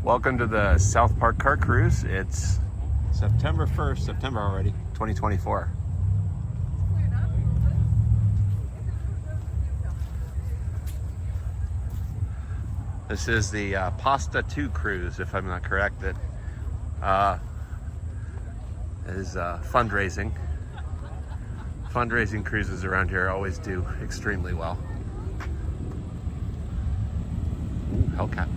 Welcome to the South Park Car Cruise. It's September 1st, September already, 2024. This is the Pasta 2 cruise, if I'm not corrected. Is fundraising. Fundraising cruises around here always do extremely well. Ooh, Hellcat.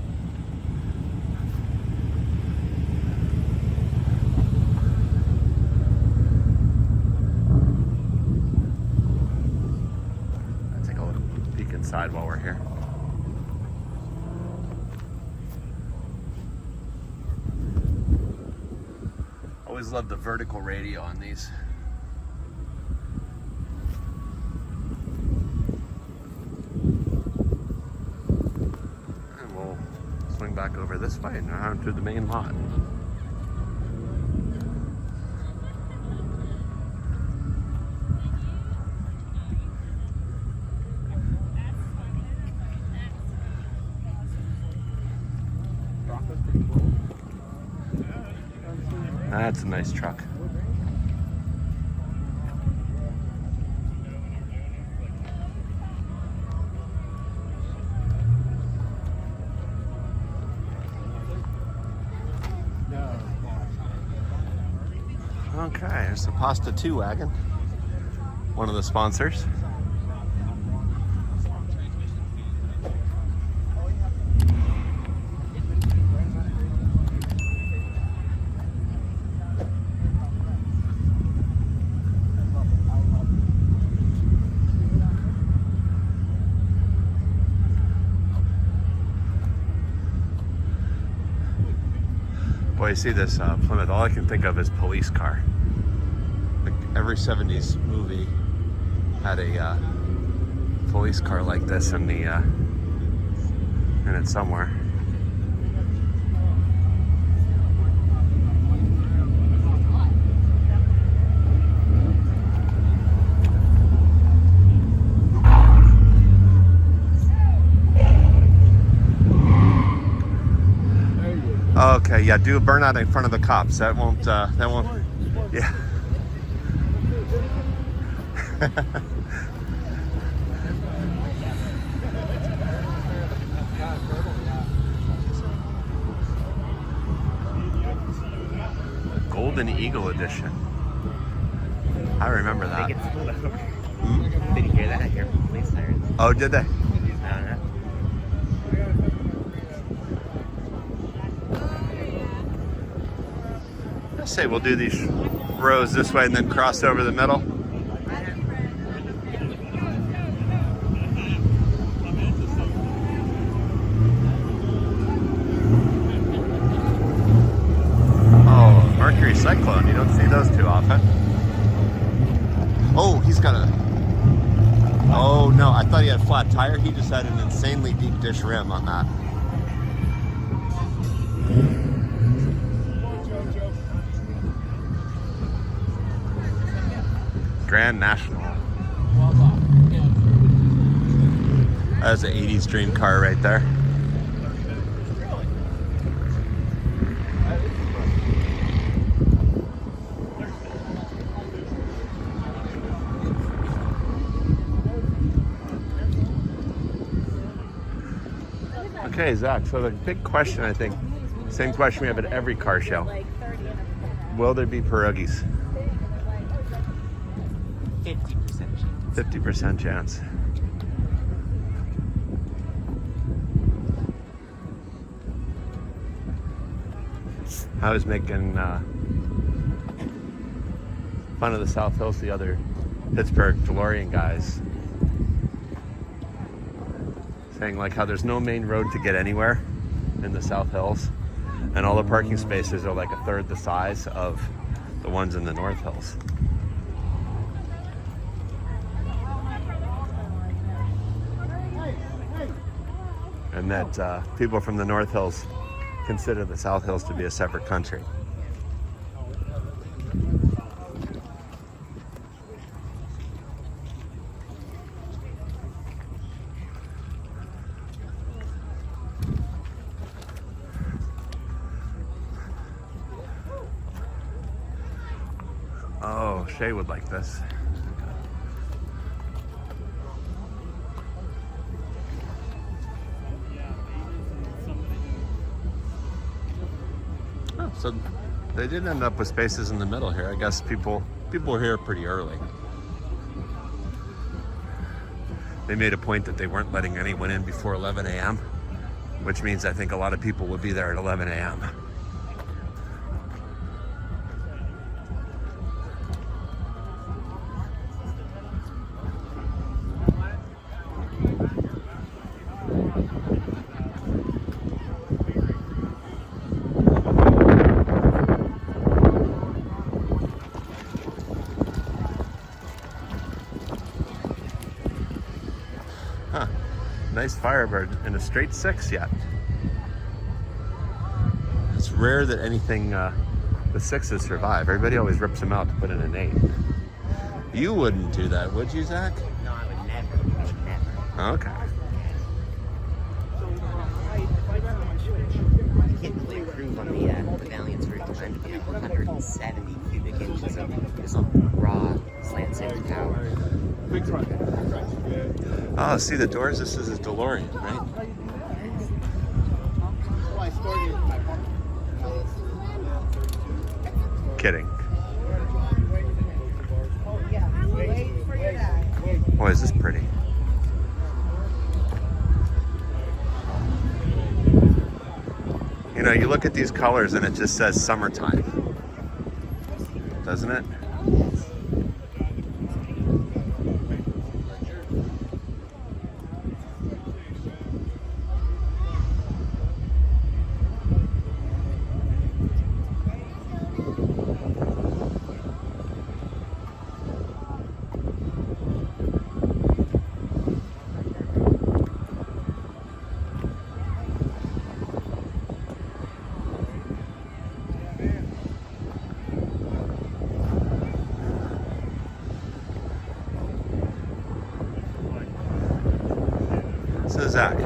Let's take a little peek inside while we're here. Always love the vertical radio on these. And we'll swing back over this way and around to the main lot. That's a nice truck. Okay, there's the Pasta 2 wagon, one of the sponsors. Boy, you see this Plymouth, all I can think of is police car. Like every 70s movie had a police car like this in it somewhere. Okay, yeah, do a burnout in front of the cops. That won't, yeah. Golden Eagle Edition. I remember that. They get pulled over. Did you hear that? I hear police sirens. Oh, did they? I don't know. Say we'll do these rows this way and then cross over the middle. Oh, Mercury Cyclone, you don't see those too often. Oh, he's got a... Oh no, I thought he had a flat tire. He just had an insanely deep dish rim on that. Grand National. That's an 80s dream car right there. Okay, Zach, so the big question, I think, same question we have at every car show. Will there be pierogies? 50% chance. 50% chance. I was making fun of the South Hills, the other Pittsburgh DeLorean guys, saying like how there's no main road to get anywhere in the South Hills, and all the parking spaces are like a third the size of the ones in the North Hills. And that people from the North Hills consider the South Hills to be a separate country. Shay would like this. Oh, so they did end up with spaces in the middle here. I guess people were here pretty early. They made a point that they weren't letting anyone in before 11 a.m., which means I think a lot of people would be there at 11 a.m. Nice Firebird in a straight 6 yet. It's rare that anything the 6s survive. Everybody always rips them out to put in an 8. You wouldn't do that, would you, Zach? No, I would never. I would never. Okay. You can't really improve on the Valiant's roof design to be at 170 cubic inches of just raw slant center power. Oh, see the doors? This is a DeLorean, right? Kidding. Boy, is this pretty. You know, you look at these colors and it just says summertime, doesn't it? So Zach,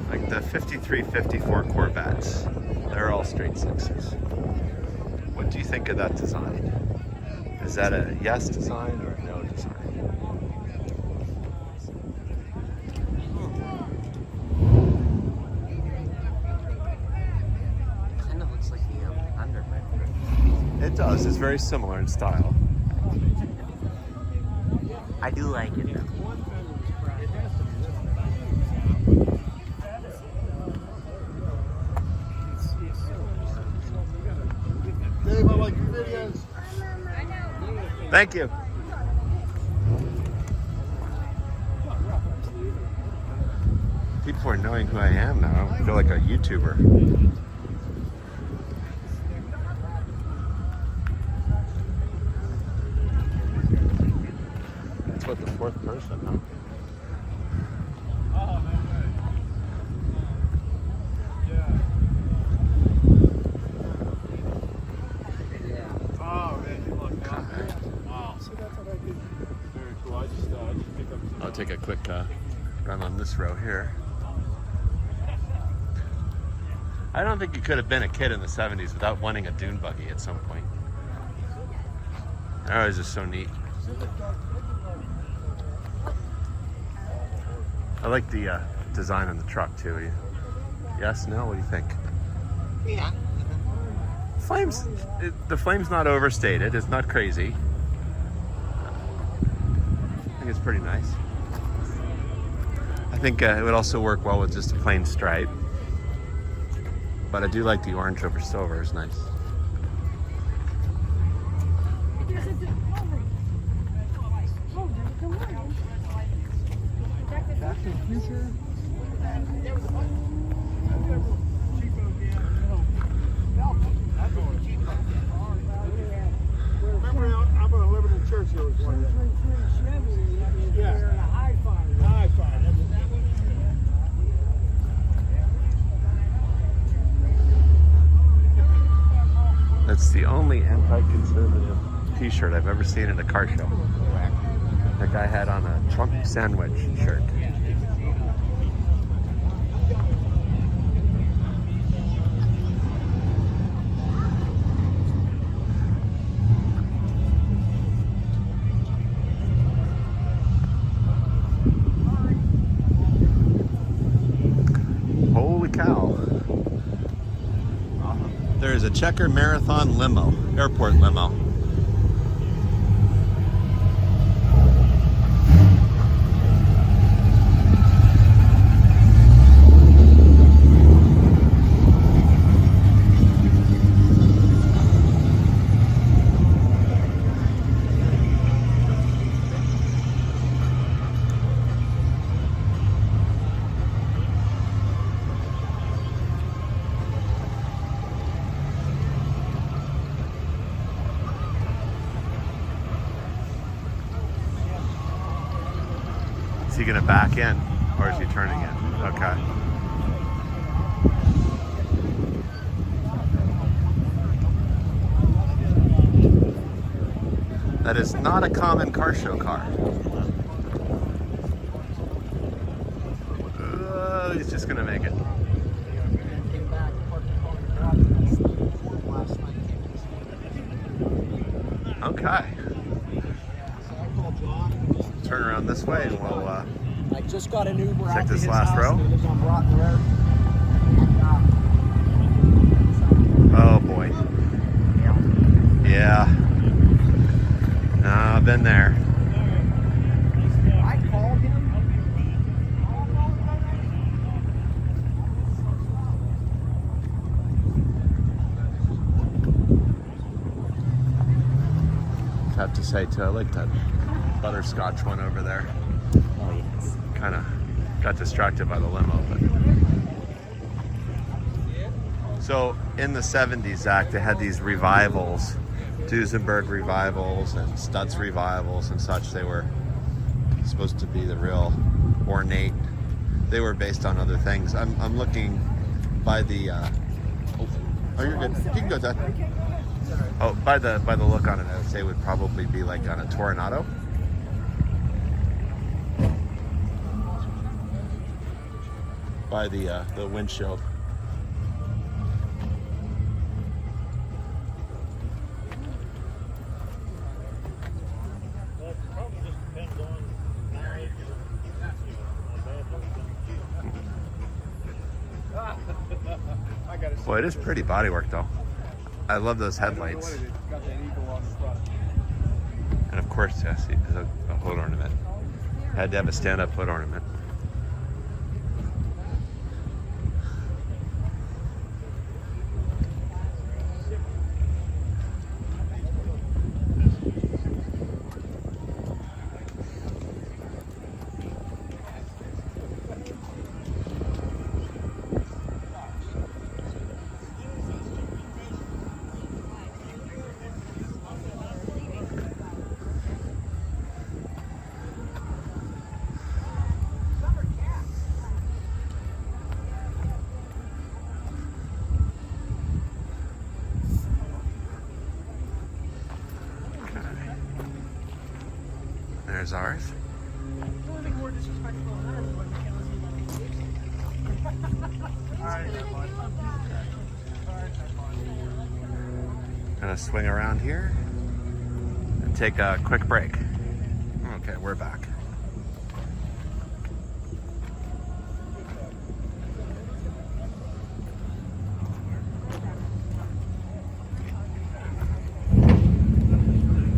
like the 53, 54 Corvettes, they're all straight 6s. What do you think of that design? Is that a yes design or a no design? Kind of looks like the Thunderbird. It does. It's very similar in style. I do like it though. Dave, I like your videos. Thank you. People are knowing who I am now. I feel like a YouTuber. That's what the fourth person, huh? I'll take a quick run on this row here. I don't think you could have been a kid in the 70s without wanting a dune buggy at some point. That was just so neat. I like the design on the truck too. Yes, no? What do you think? Yeah. Flames, the flame's not overstated. It's not crazy. I think it's pretty nice. I think it would also work well with just a plain stripe. But I do like the orange over silver. It's nice. Remember, I'm going to live in the church here with one of them. Yeah. High five. That's the only anti-conservative t-shirt I've ever seen in a car show. That guy had on a Trump sandwich shirt. cow. There's a Checker Marathon limo, airport limo. Is he gonna back in, or is he turning in? Okay. That is not a common car show car. He's just gonna make it. Okay. Turn around this way and we'll I just got an Uber check out to this his last house. row. He lives on Broughton Road. Oh boy. Yeah. I've been there. I called him. I have to say too, I like that butterscotch one over there. Oh, yes. Kind of got distracted by the limo, but. So in the 70s, Zach, they had these revivals, Duesenberg revivals and Stutz revivals and such. They were supposed to be the real ornate. They were based on other things. I'm looking by the. Oh, you're good. You can go, Zach. Oh, by the look on it, I would say it would probably be like on a Toronado. By the windshield. Boy, it is pretty bodywork though. I love those headlights. And of course, yes, there's a hood ornament. Had to have a stand-up hood ornament. There's ours. Gonna swing around here and take a quick break. Okay, we're back.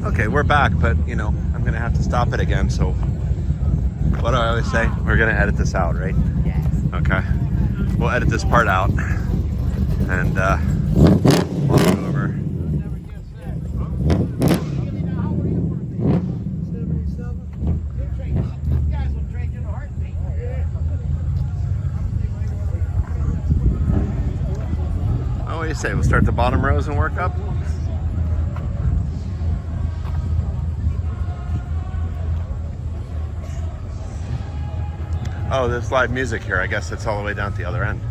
Okay, we're back, but you know, I'm gonna have to stop it again, so what do I always say? We're gonna edit this out, right? Yes. Okay. We'll edit this part out and walk it over. Oh, what do you say? We'll start the bottom rows and work up? Oh, there's live music here. I guess it's all the way down at the other end.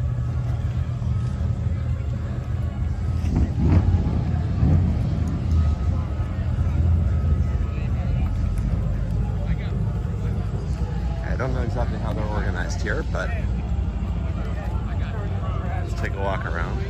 I don't know exactly how they're organized here, but let's take a walk around.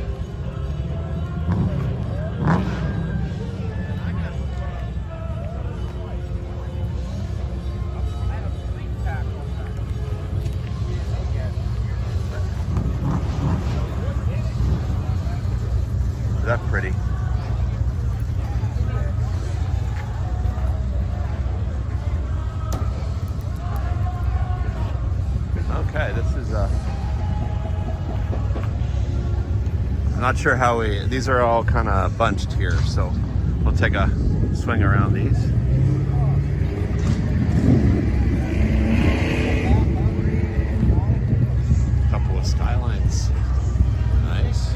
Is that pretty? Okay, this is I'm not sure how these are all kind of bunched here, so we'll take a swing around these. Couple of skylines. Nice.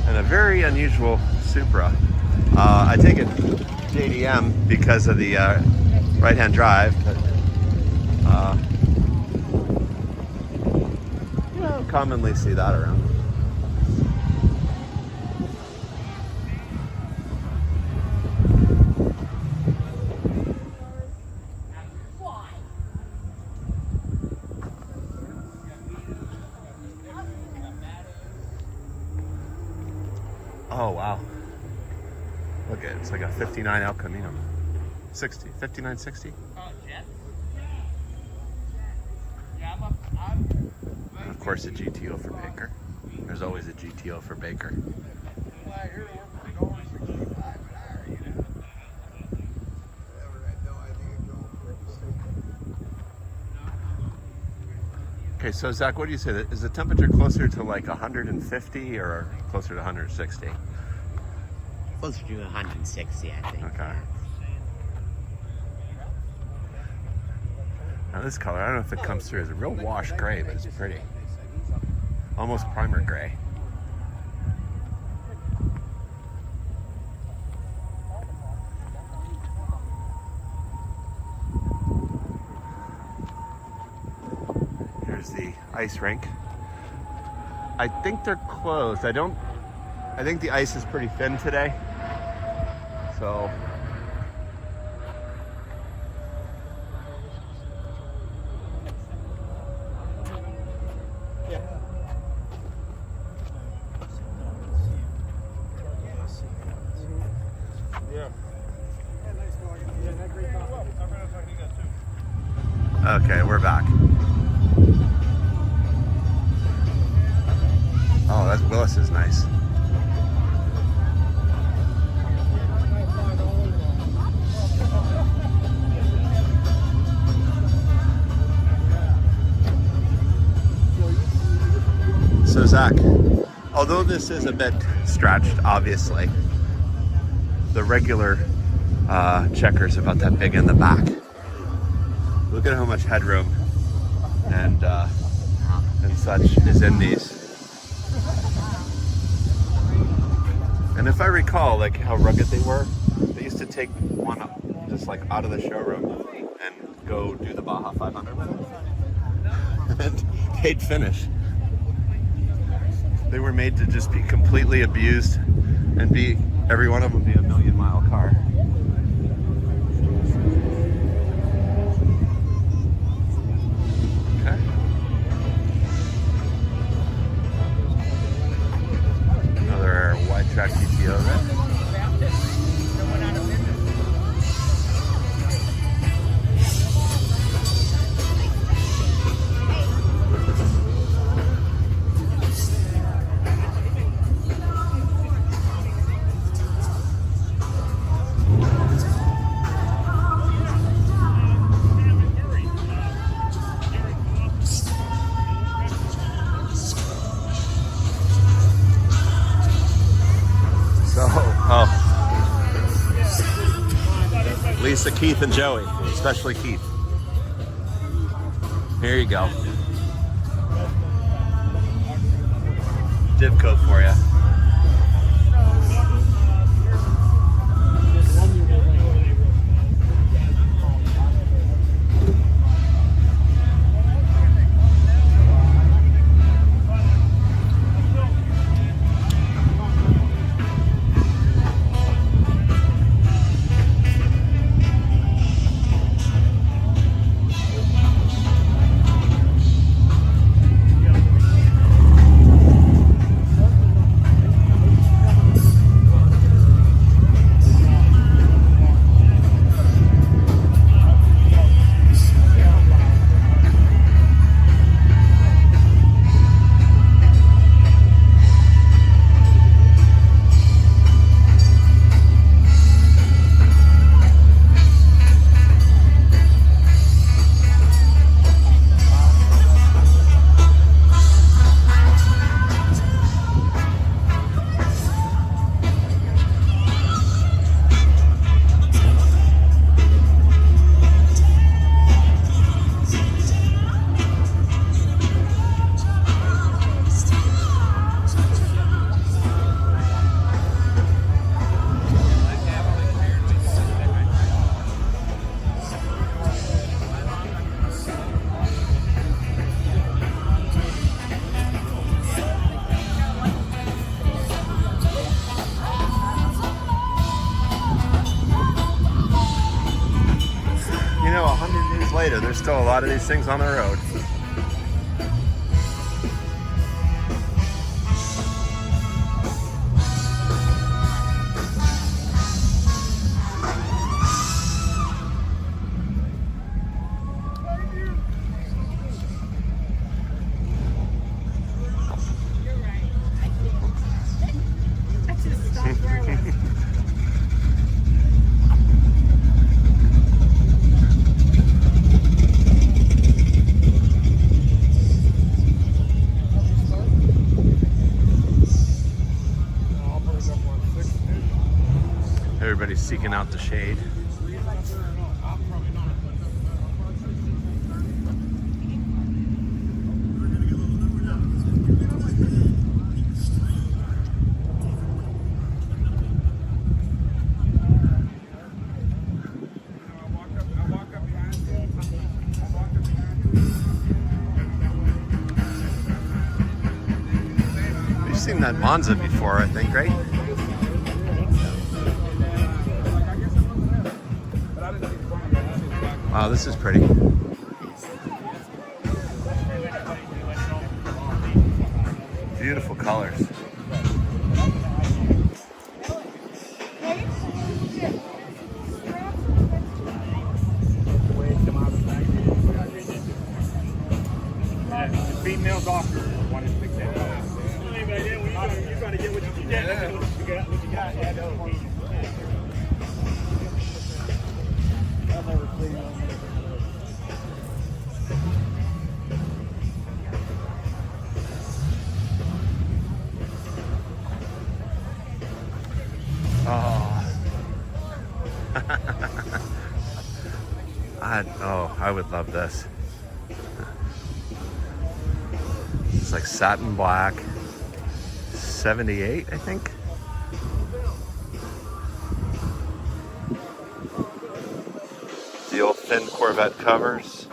And a very unusual Supra. I take it JDM because of the right-hand drive, but you don't commonly see that around. Oh wow. Look at it, it's like a 59 El Camino. 60, 5960? And of course a GTO for Baker. There's always a GTO for Baker. Okay, so Zach, what do you say? Is the temperature closer to like 150 or closer to 160? Closer to 160, I think. Okay. Now this color, I don't know if it comes through as a real wash gray, but it's pretty. Almost primer gray. Here's the ice rink. I think they're closed. I think the ice is pretty thin today. So okay, we're back. Oh, that's Willis is nice. So Zach, although this is a bit stretched, obviously, the regular checkers are about that big in the back. Look at how much headroom and such is in these. And if I recall, like how rugged they were, they used to take one up, just like out of the showroom and go do the Baja 500 with it. And they'd finish. They were made to just be completely abused and every one of them be a million-mile car. Okay. Another wide track GTO there. Lisa, Keith, and Joey, especially Keith. Here you go. Div code for you. still a lot of these things on the road. Everybody's seeking out the shade. We've seen that Monza before, I think, right? Wow, this is pretty. Beautiful colors. Females offer one and six. You're trying to get what you get. What you got. Yeah, no. I would love this. It's like satin black, 78, I think. The old thin Corvette covers.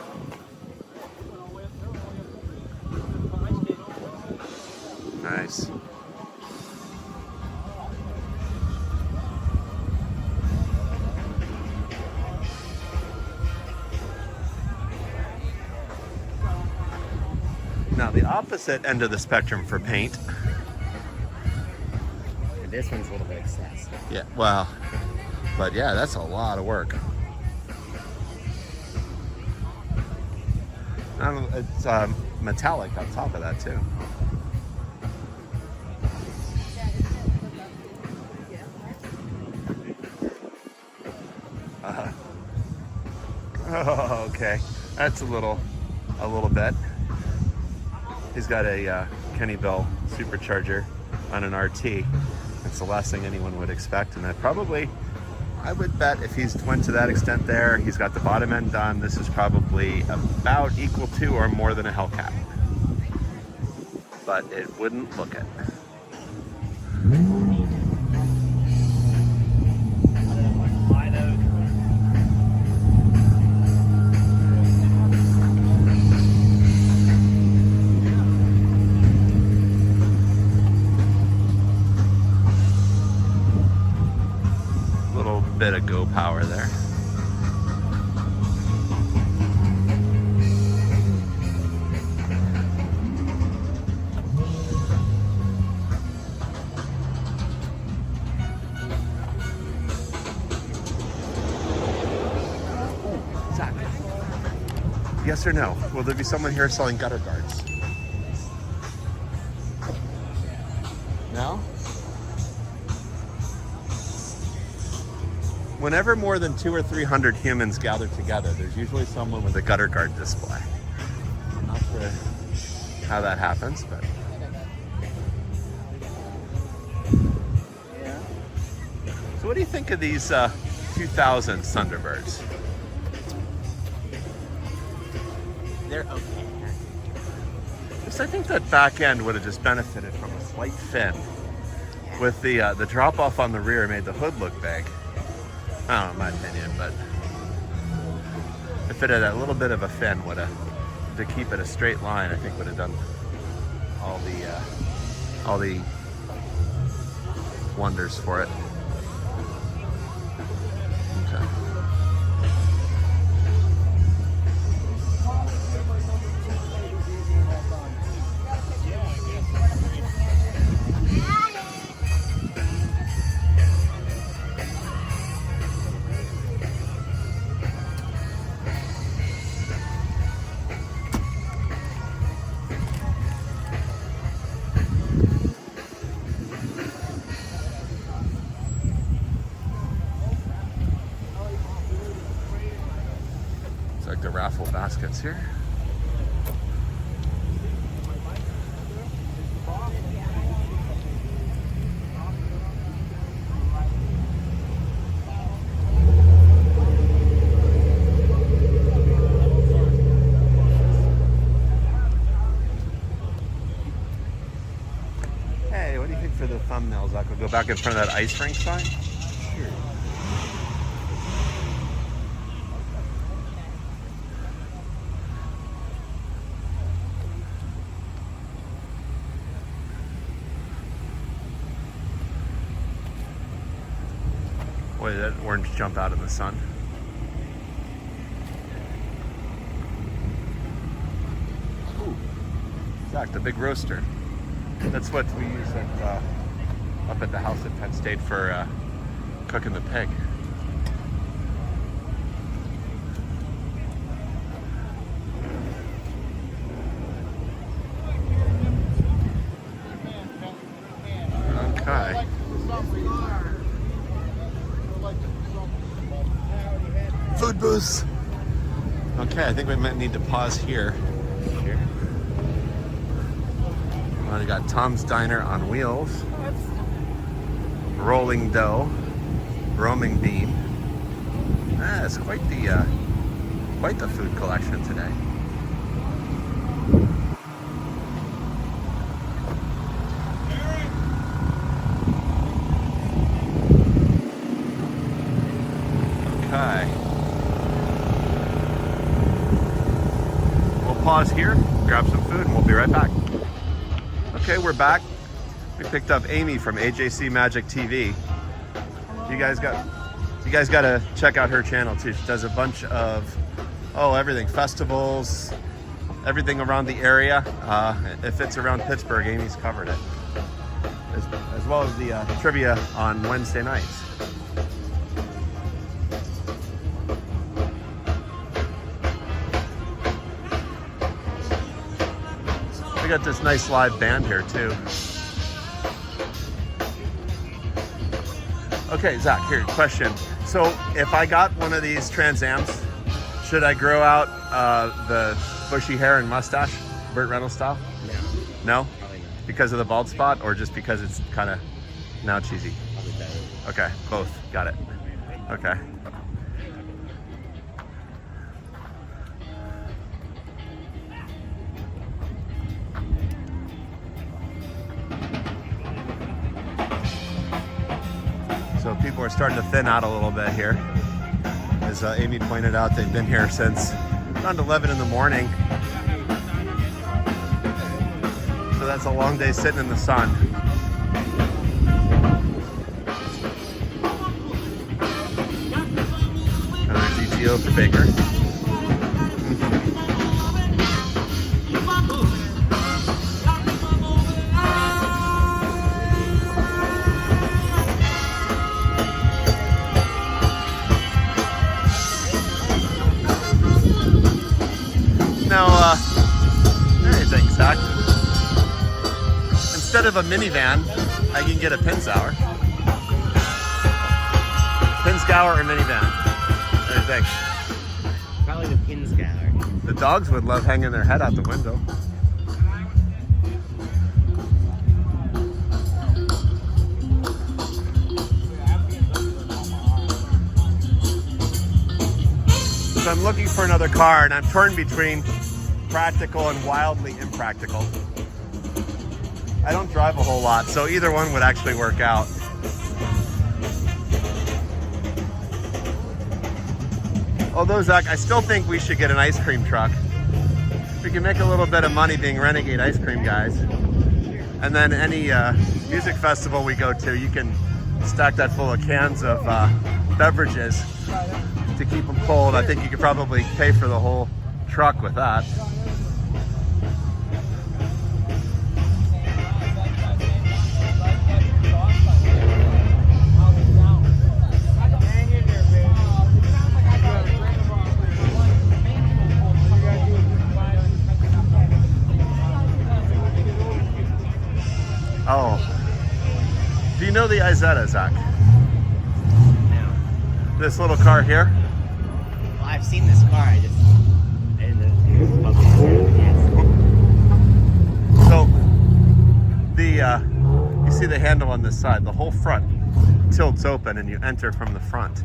Nice. Now the opposite end of the spectrum for paint. This one's a little bit excessive. Yeah, well, but yeah, that's a lot of work. It's metallic on top of that too. Oh, okay, that's a little bit. He's got a Kenny Bell supercharger on an RT. It's the last thing anyone would expect, and I would bet if he's went to that extent there, he's got the bottom end done. This is probably about equal to or more than a Hellcat, but it wouldn't look it. Bit of go power there. Zach, yes or no? Will there be someone here selling gutter guards? No? Whenever more than 200 or 300 humans gather together, there's usually someone with a gutter guard display. I'm not sure how that happens, but... Yeah. So what do you think of these 2000 Thunderbirds? They're okay. I think that back end would have just benefited from a slight fin. With the drop off on the rear made the hood look big. I don't know, in my opinion, but if it had a little bit of a fin, would have, to keep it a straight line, I think would have done all the wonders for it. Okay. markets here. Hey, what do you think for the thumbnails? I could go back in front of that ice rink sign? Sure. Boy, did that orange jump out in the sun. Ooh, Zach, the big roaster. That's what we use at, up at the house at Penn State for cooking the pig. Okay. Food booths. Okay, I think we might need to pause here. Sure. Well, we got Tom's Diner on Wheels, Rolling Dough, Roaming Bean. It's quite the food collection today. Okay. We'll pause here, grab some food, and we'll be right back. Okay, we're back. We picked up Amy from AJC Magic TV. You guys got to check out her channel too. She does a bunch of everything, festivals, everything around the area. If it's around Pittsburgh, Amy's covered it, as well as the trivia on Wednesday nights. We got this nice live band here too. Okay, Zach, here, question. So if I got one of these Trans Ams, should I grow out the bushy hair and mustache, Burt Reynolds style? No. No? Probably not. Because of the bald spot, or just because it's kind of now cheesy? Probably better. Okay, both. Got it. Okay. So people are starting to thin out a little bit here. As Amy pointed out, they've been here since around 11 in the morning. So that's a long day sitting in the sun. Another GTO for Baker. Now, hey, thanks, Zach. Instead of a minivan, I can get a Pinsauer. Pinsauer or minivan? What do you think? Probably the Pinsauer. The dogs would love hanging their head out the window. So I'm looking for another car, and I'm torn between practical and wildly impractical. I don't drive a whole lot, so either one would actually work out. Although, Zach, I still think we should get an ice cream truck. We can make a little bit of money being renegade ice cream guys. And then any music festival we go to, you can stack that full of cans of beverages to keep them cold. I think you could probably pay for the whole truck with that. Oh, do you know the Izetta, Zach? No. This little car here? Well, I've seen this car. I didn't see the handle on this side. The whole front tilts open and you enter from the front.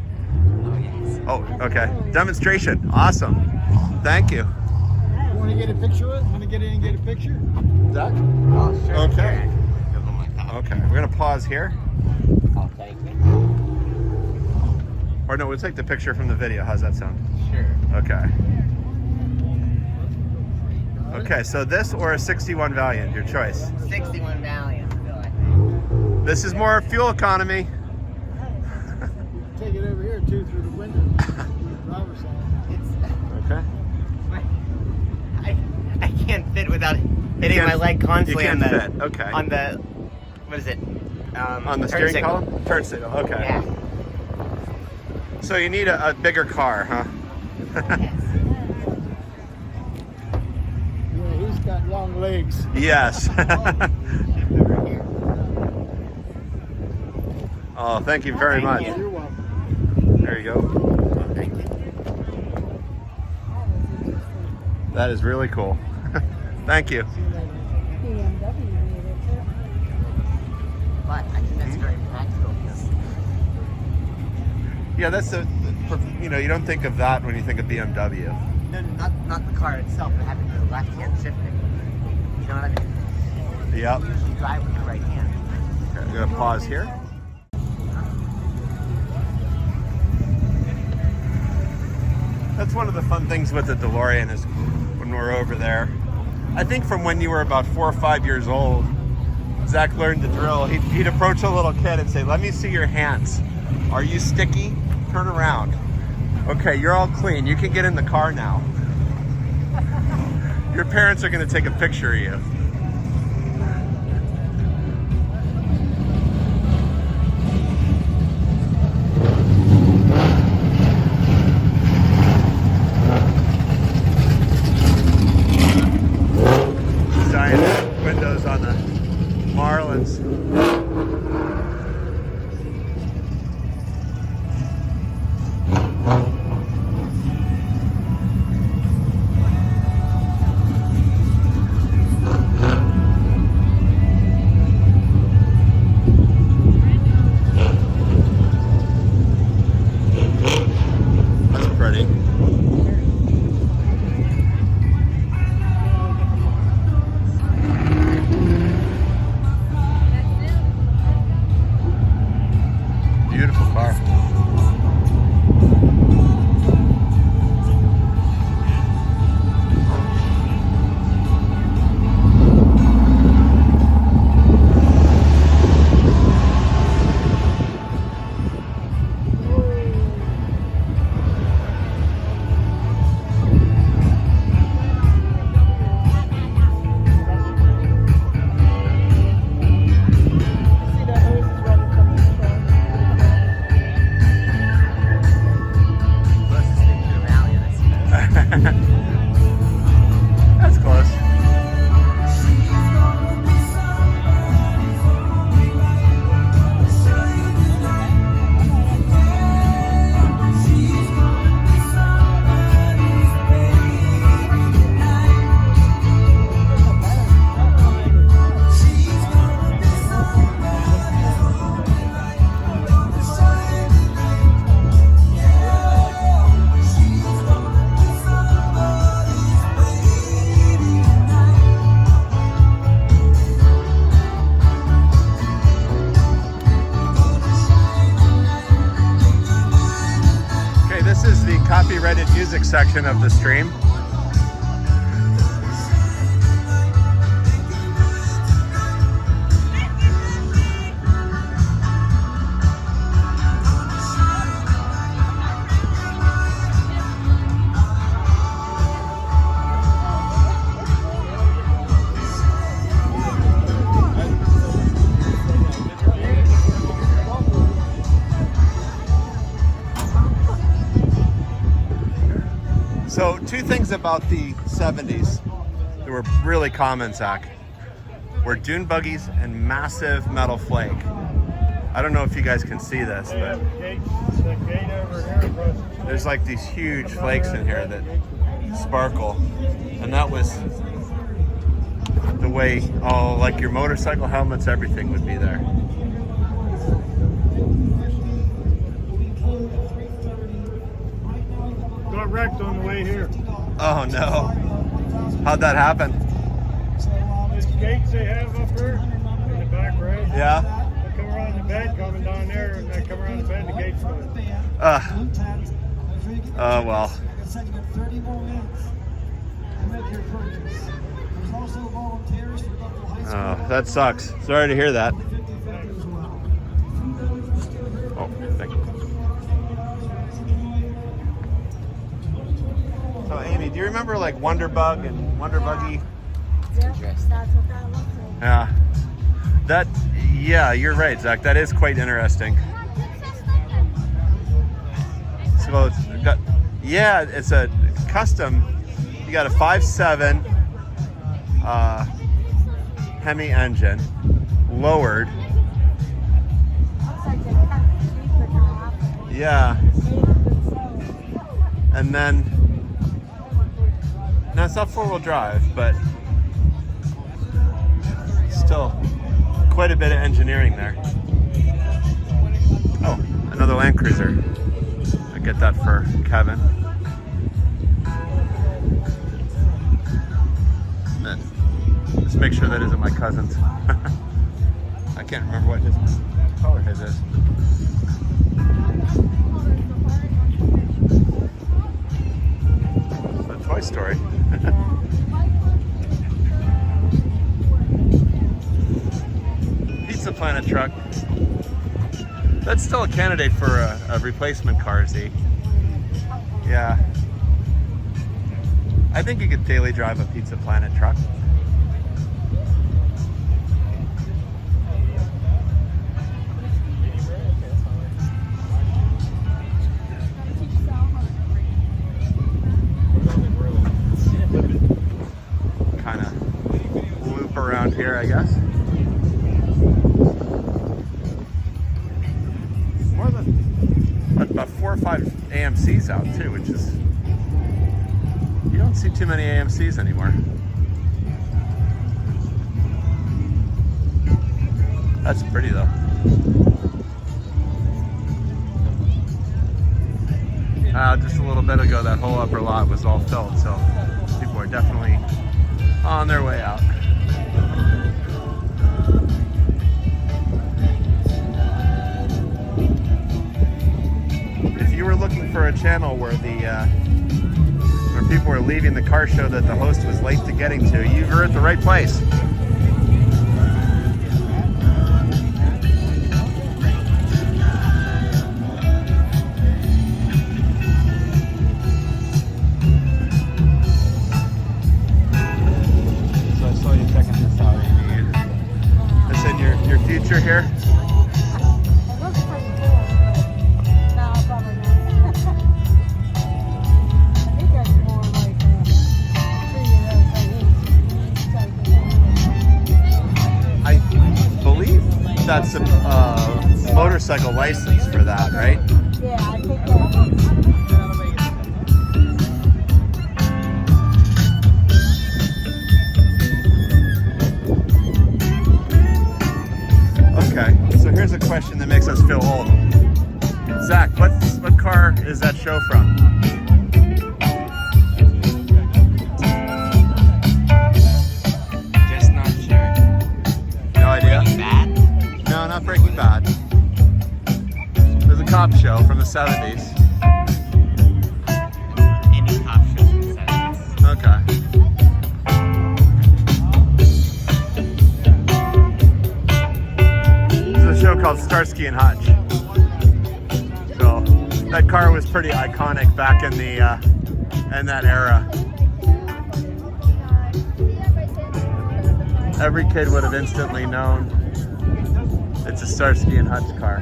Oh, yes. Oh, okay. Demonstration. Awesome. Thank you. You want to get a picture of it? Want to get in and get a picture? That? Oh, sure. Okay. Sure. Oh, my God. Okay. We're going to pause here. Oh, thank you. Or no, we'll take the picture from the video. How's that sound? Sure. Okay. Okay, so this or a 61 Valiant, your choice. 61 Valiant, still, I think. This is more fuel economy. Take it over here too through the window. Driver's side. It's, Okay. I can't fit without hitting can't- my leg constantly you on can't the fit, okay. on the what is it? On the turn steering signal. column? Turn signal, okay. Yeah. So you need a bigger car, huh? Yes. Yeah, he's got long legs. Yes. Over here. Oh, thank you very Thank much. you. You're welcome. There you go. Oh, thank you. That is really cool. Thank you. But I think that's very practical because Yeah, that's you know, you don't think of that when you think of BMW. no, not the car itself, but having the left-hand shifting. You know what I mean? Yep. You usually drive with the right hand. Okay, I'm gonna pause here. That's one of the fun things with the DeLorean is when we're over there. I think from when you were about 4 or 5 years old, Zach learned the drill. He'd approach a little kid and say, "Let me see your hands. Are you sticky? Turn around. Okay, you're all clean. You can get in the car now." Your parents are gonna take a picture of you. Giant windows on the Marlins. That's pretty. Beautiful car. Closest thing to a Valiant, I suppose. That's close. Okay, this is the copyrighted music section of the stream. So, two things about the 70s that were really common, Zach, were dune buggies and massive metal flake. I don't know if you guys can see this, but The gate over here across the street. there's like these huge flakes in here that sparkle, and that was the way, oh, like your motorcycle helmets, everything would be there. Got wrecked on the way here. Oh no. How'd that happen? These gates they have up here in the back, right? Yeah. They come around the bend, coming down there, and they come around the bend, the gates go. Oh well. Oh, that sucks. Sorry to hear that. Oh, thank you. So Amy, do you remember like Wonderbug and Wonder Buggy? Yeah. Yeah, you're right, Zach. That is quite interesting. So it's a custom. You got a 5.7 Hemi engine, lowered. Yeah. And then, now it's not 4-wheel drive, but still quite a bit of engineering there. Oh, another Land Cruiser. I get that for Kevin. Then just make sure that isn't my cousin's. I can't remember what his color his is. It's a Toy Story. Pizza Planet truck. That's still a candidate for a replacement car, Z. Yeah. I think you could daily drive a Pizza Planet truck. Kind of loop around here, I guess. More than about 4 or 5 AMCs out too, which is, you don't see too many AMCs anymore. That's pretty though. Just a little bit ago, that whole upper lot was all filled, so people are definitely on their way out. If you were looking for a channel where where people were leaving the car show that the host was late to getting to, you were at the right place. So I saw you checking this out, Amy. This in your future here? That's a motorcycle license for that, right? Yeah, I think that. Okay, so here's a question that makes us feel old. Zach, what car is that show from? Just not sure. No idea? Bad? No, not Breaking Bad. There's a cop show from the 70s. Any cop show from the 70s. Okay. There's a show called Starsky and Hutch. So that car was pretty iconic back in that era. Every kid would have instantly known it's a Starsky and Hutch car.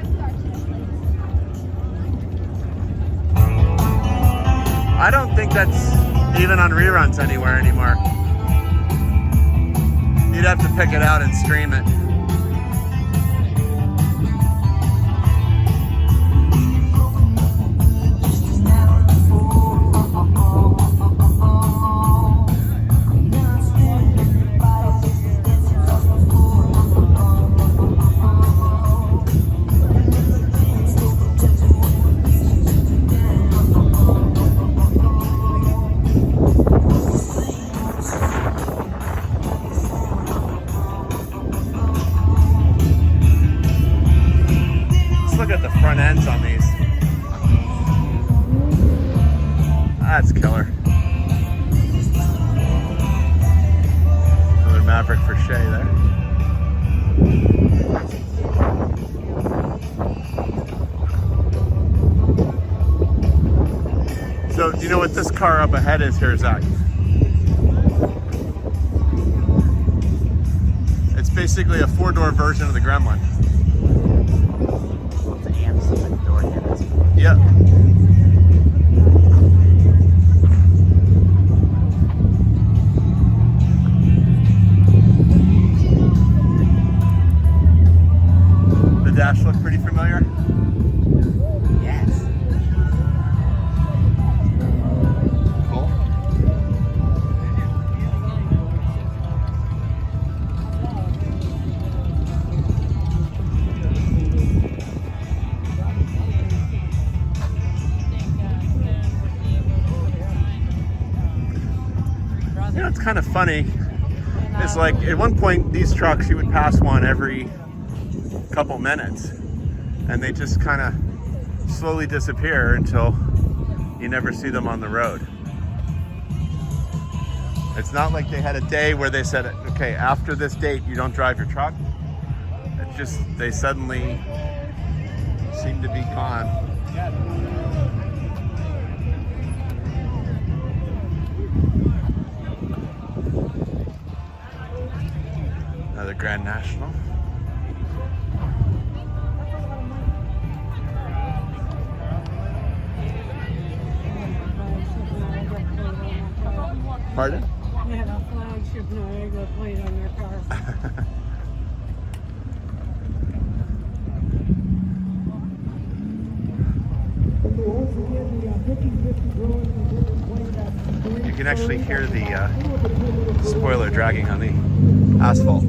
I don't think that's even on reruns anywhere anymore. You'd have to pick it out and stream it. fabric for Shay there. So, do you know what this car up ahead is here, Zach? It's basically a 4-door version of the Gremlin. It's an AMC with door handles. Yep. The dash look pretty familiar? Yes. Cool. You know, it's kind of funny. It's like at one point these trucks, you would pass one every couple minutes, and they just kind of slowly disappear until you never see them on the road. It's not like they had a day where they said, okay, after this date you don't drive your truck. It's just they suddenly seem to be gone. Another Grand National. Pardon? They had a flagship Niagara plate on their car. You can actually hear the spoiler dragging on the asphalt.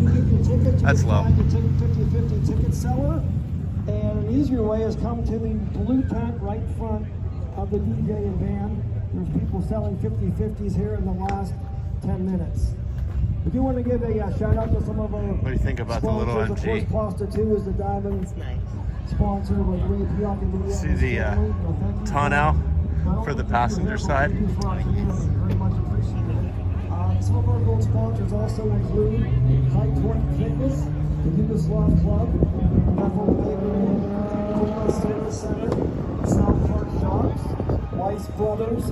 That's low. 50/50 ticket seller, and an easier way is come to the blue tent right front of the DJ and band. There's people selling 50/50s here in the last 10 minutes. We do want to give a shout out to some of our What do you think about the little sponsors. MG? Of course, Plaster 2 is the diamond It's nice. sponsor with Ray Piock and Louis See Evans the family. Well, thank you tonneau not for only the passenger side. Thank you for our community. Very much appreciated. Some of our gold sponsors also include High Point Fitness, the Yugoslav Club, Bethel Park, Cola Service Center, South Park Shops, Weiss Brothers,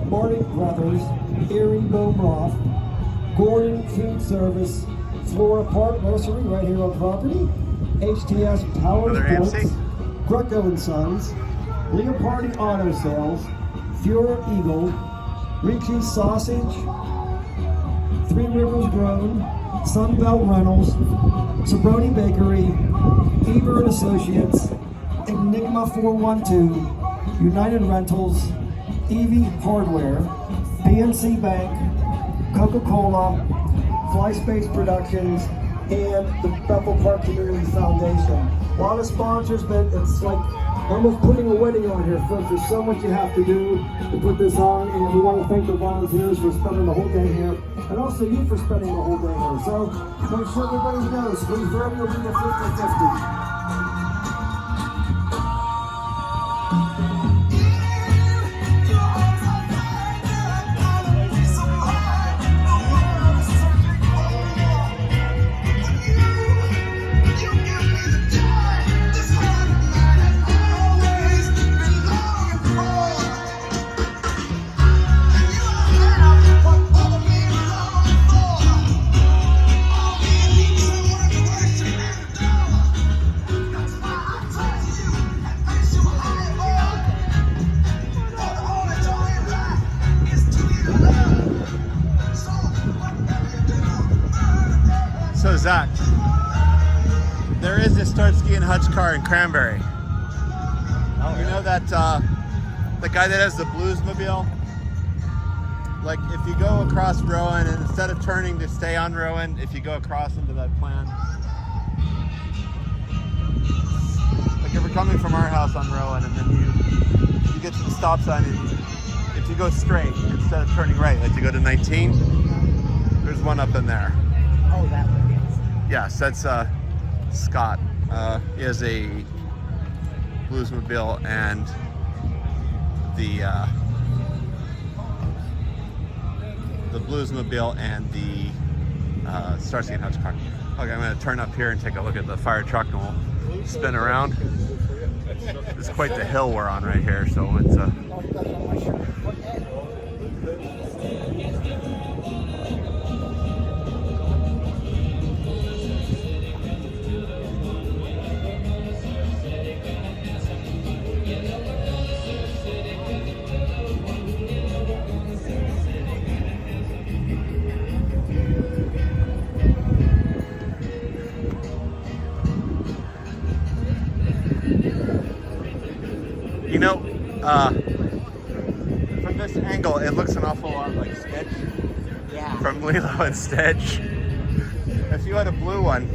Martin Brothers, Erie Bomroff, Gordon Food Service, Flora Park Nursery right here on property, HTS Power Another Sports, AMC? Greco and Sons, Leopardi Auto Sales, Fuhrer Eagle, Ricci's Sausage, Three Rivers Grown, Sunbelt Rentals, Sabroni Bakery, Eber and Associates, Enigma 412, United Rentals, Evie Hardware, PNC Bank, Coca-Cola, FlySpace Productions, and the Bethel Park Community Foundation. A lot of sponsors, but it's like almost putting a wedding on here, folks. There's so much you have to do to put this on, and we want to thank the volunteers for spending the whole day here, and also you for spending the whole day here. So make sure everybody knows, confirm you'll be the 50/50. So Zach, there is a Starsky and Hutch car in Cranberry. You know that the guy that has the Bluesmobile? Like if you go across Rowan and instead of turning to stay on Rowan, if you go across into that plan. Like if we're coming from our house on Rowan and then you get to the stop sign and if you go straight instead of turning right, like you go to 19, there's one up in there. Oh, that one, yes. Yes, that's Scott. He has a Bluesmobile and the Bluesmobile and the Starsky and Hutch car. Okay, I'm gonna turn up here and take a look at the fire truck and we'll spin around. It's quite the hill we're on right here, so it's you know, from this angle, it looks an awful lot like Stitch Yeah. from Lilo and Stitch. If you had a blue one,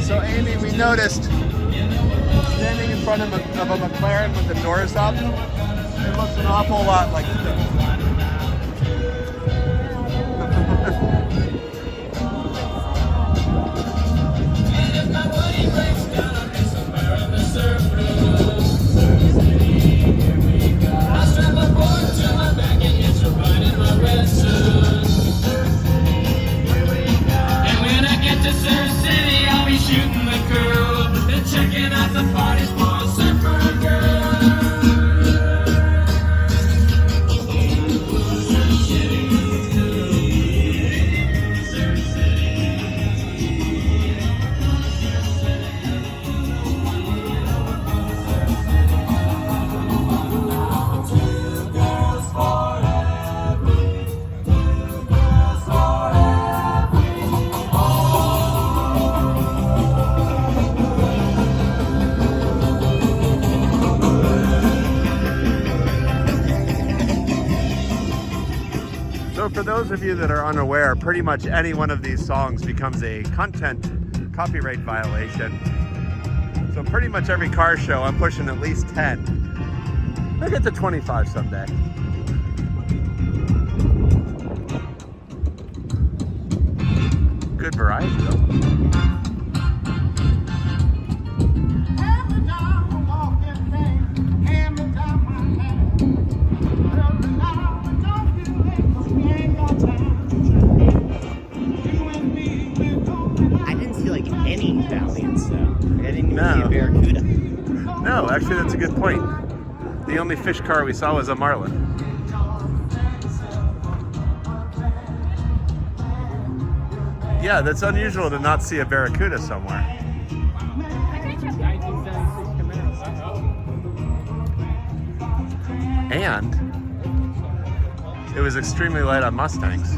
so Amy, we noticed standing in front of a McLaren with the doors up. It looks an awful lot like So for those of you that are unaware, pretty much any one of these songs becomes a content copyright violation. So pretty much every car show, I'm pushing at least 10. I'll get to 25 someday. Good variety though. Any valiants, though. I didn't even see a Barracuda. No, actually, that's a good point. The only fish car we saw was a Marlin. Yeah, that's unusual to not see a Barracuda somewhere. And it was extremely light on Mustangs.